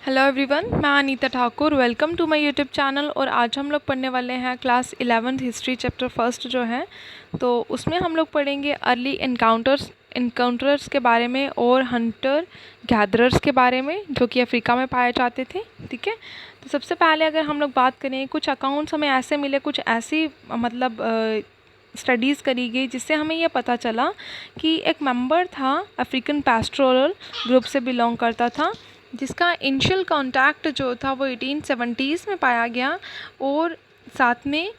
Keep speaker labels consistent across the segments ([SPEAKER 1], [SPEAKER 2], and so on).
[SPEAKER 1] Hello everyone, मैं Anita Thakur. Welcome to my YouTube channel. और आज हम लोग पढ़ने वाले हैं class 11th history chapter first जो है, तो उसमें हम लोग पढ़ेंगे अर्ली इनकाउंटर्स के बारे में और हंटर गैदरर्स के बारे में जो कि अफ्रीका में पाए जाते थे। ठीक है, तो सबसे पहले अगर हम लोग बात करें, कुछ अकाउंट्स हमें ऐसे मिले, कुछ ऐसी स्टडीज़ करी गई जिससे हमें यह पता चला कि एक मेंबर था, अफ्रीकन पैस्टोरल ग्रुप से बिलोंग करता था, जिसका इनिशियल कांटेक्ट जो था वो 1870s में पाया गया। और साथ में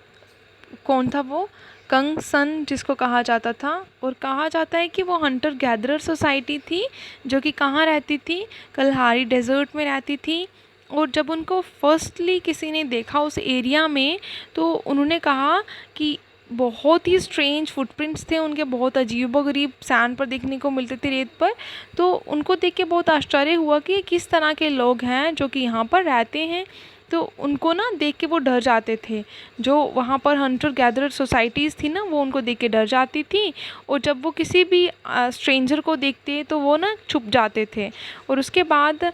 [SPEAKER 1] कौन था वो? कंग सन जिसको कहा जाता था। और कहा जाता है कि वो हंटर गैदरर सोसाइटी थी जो कि कहाँ रहती थी? कलहारी डेजर्ट में रहती थी। और जब उनको फर्स्टली किसी ने देखा उस एरिया में, तो उन्होंने कहा कि बहुत ही स्ट्रेंज फुटप्रिंट्स थे उनके, बहुत अजीबोगरीब सैंड पर देखने को मिलते थे, रेत पर। तो उनको देख के बहुत आश्चर्य हुआ कि किस तरह के लोग हैं जो कि यहाँ पर रहते हैं। तो उनको ना देख के वो डर जाते थे। जो वहाँ पर हंटर गैदरर सोसाइटीज़ थी ना, वो उनको देख के डर जाती थी। और जब वो किसी भी स्ट्रेंजर को देखते तो वो ना छुप जाते थे। और उसके बाद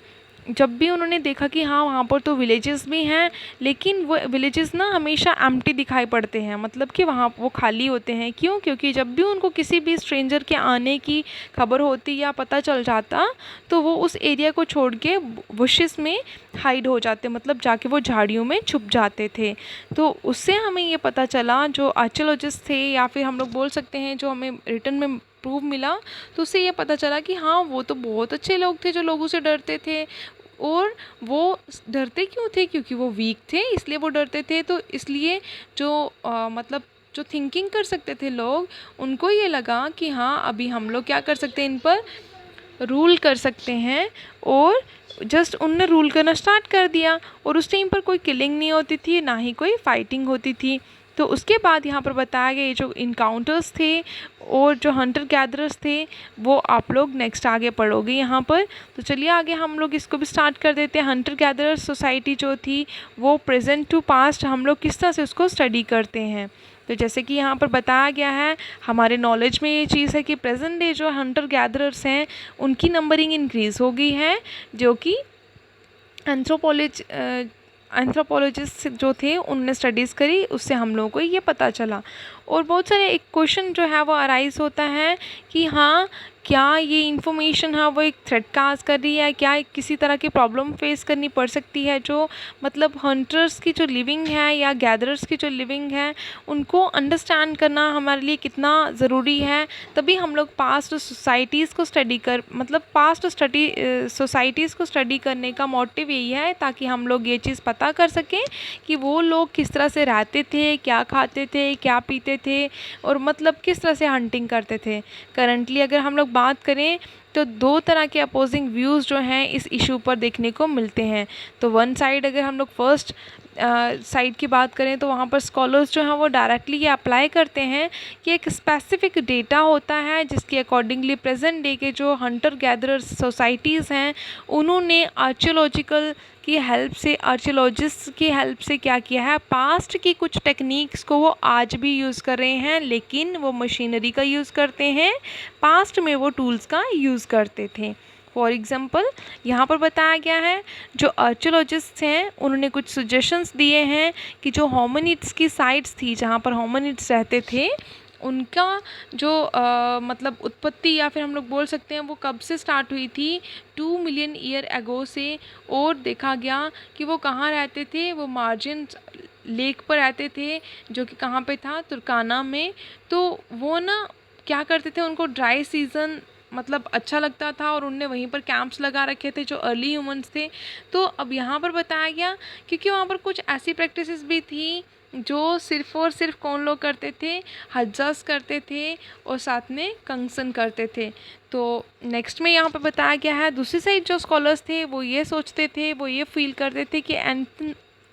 [SPEAKER 1] जब भी उन्होंने देखा कि हाँ, वहाँ पर तो विलेजेस भी हैं, लेकिन वो विलेजेस ना हमेशा एम्प्टी दिखाई पड़ते हैं, मतलब कि वहाँ वो खाली होते हैं। क्यों? क्योंकि जब भी उनको किसी भी स्ट्रेंजर के आने की खबर होती या पता चल जाता, तो वो उस एरिया को छोड़ के बुशेस में हाइड हो जाते, मतलब जाके वो झाड़ियों में छुप जाते थे। तो उससे हमें ये पता चला, जो आर्कियोलॉजिस्ट थे या फिर हम लोग बोल सकते हैं जो हमें रिटर्न में प्रूफ मिला, तो उससे ये पता चला कि हाँ, वो तो बहुत अच्छे लोग थे जो लोगों से डरते थे। और वो डरते क्यों थे? क्योंकि वो वीक थे, इसलिए वो डरते थे। तो इसलिए जो मतलब जो थिंकिंग कर सकते थे लोग, उनको ये लगा कि हाँ, अभी हम लोग क्या कर सकते हैं, इन पर रूल कर सकते हैं। और जस्ट उनने रूल करना स्टार्ट कर दिया। और उस टाइम पर कोई किलिंग नहीं होती थी, ना ही कोई फाइटिंग होती थी। तो उसके बाद यहाँ पर बताया गया, ये जो इनकाउंटर्स थे और जो हंटर गैदरर्स थे, वो आप लोग नेक्स्ट आगे पढ़ोगे यहाँ पर। तो चलिए आगे हम लोग इसको भी स्टार्ट कर देते हैं। हंटर गैदरर्स सोसाइटी जो थी, वो प्रेजेंट टू पास्ट हम लोग किस तरह से उसको स्टडी करते हैं। तो जैसे कि यहाँ पर बताया गया है, हमारे नॉलेज में ये चीज़ है कि प्रेजेंट डे जो हंटर गैदरर्स हैं, उनकी नंबरिंग इंक्रीज़ हो गई है, जो कि एंथ्रोपोलॉजिस्ट जो थे उनने स्टडीज़ करी, उससे हम लोगों को ये पता चला। और बहुत सारे एक क्वेश्चन जो है वो अराइज होता है कि हाँ, क्या ये इन्फॉर्मेशन है वो एक थ्रेट काज कर रही है, क्या किसी तरह की प्रॉब्लम फेस करनी पड़ सकती है, जो मतलब हंटर्स की जो लिविंग है या गैदरर्स की जो लिविंग है, उनको अंडरस्टैंड करना हमारे लिए कितना ज़रूरी है। तभी हम लोग पास्ट सोसाइटीज़ को स्टडी कर मतलब पास्ट स्टडी सोसाइटीज़ को स्टडी करने का मोटिव यही है, ताकि हम लोग ये चीज़ पता कर सकें कि वो लोग किस तरह से रहते थे, क्या खाते थे, क्या पीते थे, और मतलब किस तरह से हंटिंग करते थे। करंटली अगर हम लोग बात करें, तो दो तरह के अपोजिंग व्यूज़ जो हैं इस इशू पर देखने को मिलते हैं। तो वन साइड अगर हम लोग फर्स्ट साइड की बात करें, तो वहाँ पर स्कॉलर्स जो हैं वो डायरेक्टली ये अप्लाई करते हैं कि एक स्पेसिफिक डेटा होता है जिसके अकॉर्डिंगली प्रेजेंट डे के जो हंटर गैदरर्स सोसाइटीज़ हैं, उन्होंने आर्कियोलॉजिस्ट की हेल्प से क्या किया है, पास्ट की कुछ टेक्निक्स को वो आज भी यूज़ कर रहे हैं, लेकिन वो मशीनरी का यूज़ करते हैं, पास्ट में वो टूल्स का यूज़ करते थे। फॉर एग्ज़ाम्पल यहाँ पर बताया गया है, जो आर्कियोलॉजिस्ट हैं उन्होंने कुछ सजेशंस दिए हैं कि जो होमिनिड्स की साइट्स थी, जहाँ पर होमिनिड्स रहते थे, उनका जो मतलब उत्पत्ति या फिर हम लोग बोल सकते हैं वो कब से स्टार्ट हुई थी, 2 मिलियन ईयर एगो से। और देखा गया कि वो कहाँ रहते थे, वो मार्जिन लेक पर रहते थे, जो कि कहाँ पे था, तुर्काना में। तो वो ना क्या करते थे, उनको ड्राई सीज़न मतलब अच्छा लगता था, और उनने वहीं पर कैंप्स लगा रखे थे जो अर्ली ह्यूमंस थे। तो अब यहाँ पर बताया गया, क्योंकि वहाँ पर कुछ ऐसी प्रैक्टिसेस भी थी जो सिर्फ़ और सिर्फ कौन लोग करते थे, हज्जास करते थे, और साथ में कंगसन करते थे। तो नेक्स्ट में यहाँ पर बताया गया है, दूसरी साइड जो स्कॉलर्स थे वो ये सोचते थे, वो ये फील करते थे कि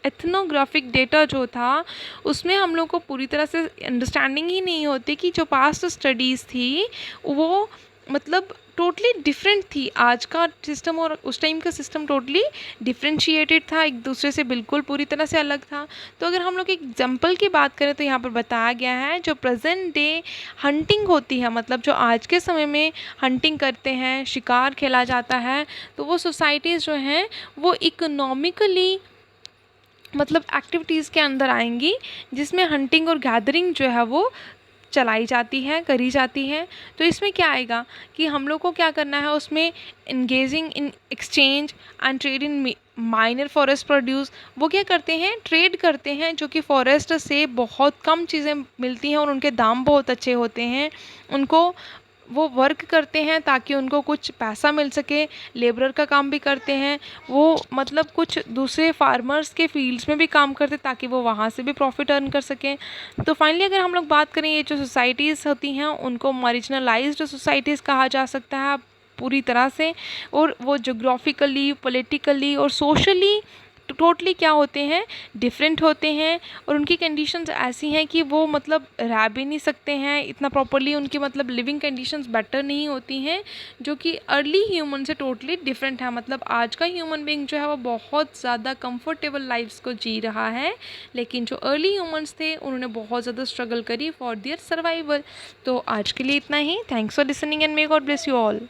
[SPEAKER 1] एथनोग्राफिक डेटा जो था, उसमें हम लोग को पूरी तरह से अंडरस्टैंडिंग ही नहीं होती कि जो पास्ट स्टडीज़ थी वो मतलब टोटली डिफरेंट थी। आज का सिस्टम और उस टाइम का सिस्टम टोटली डिफरेंशिएटेड था, एक दूसरे से बिल्कुल पूरी तरह से अलग था। तो अगर हम लोग एग्जाम्पल की बात करें तो यहाँ पर बताया गया है जो प्रेजेंट डे हंटिंग होती है, मतलब जो आज के समय में हंटिंग करते हैं, शिकार खेला जाता है, तो वो सोसाइटीज़ जो हैं वो इकोनॉमिकली मतलब एक्टिविटीज़ के अंदर आएंगी, जिसमें हंटिंग और गैदरिंग जो है वो चलाई जाती है, करी जाती है। तो इसमें क्या आएगा कि हम लोग को क्या करना है, उसमें engaging in exchange and trade in minor forest produce. वो क्या करते हैं, ट्रेड करते हैं, जो कि फॉरेस्ट से बहुत कम चीज़ें मिलती हैं और उनके दाम बहुत अच्छे होते हैं। उनको वो वर्क करते हैं ताकि उनको कुछ पैसा मिल सके, लेबरर का काम भी करते हैं वो, मतलब कुछ दूसरे फार्मर्स के फील्ड्स में भी काम करते हैं ताकि वो वहाँ से भी प्रॉफिट अर्न कर सकें। तो फाइनली अगर हम लोग बात करें, ये जो सोसाइटीज़ होती हैं उनको मार्जिनलाइज्ड सोसाइटीज़ कहा जा सकता है पूरी तरह से। और वो जोग्राफिकली, पॉलिटिकली और सोशली टोटली क्या होते हैं, डिफरेंट होते हैं। और उनकी कंडीशंस ऐसी हैं कि वो मतलब रह भी नहीं सकते हैं इतना प्रॉपरली, उनकी मतलब लिविंग कंडीशंस बेटर नहीं होती हैं, जो कि अर्ली ह्यूमन से टोटली डिफरेंट है। मतलब आज का ह्यूमन बीइंग जो है वो बहुत ज़्यादा कंफर्टेबल लाइफ्स को जी रहा है, लेकिन जो अर्ली ह्यूमंस थे उन्होंने बहुत ज़्यादा स्ट्रगल करी फॉर देयर सर्वाइवल। तो आज के लिए इतना ही। Thanks for listening and may God bless you all.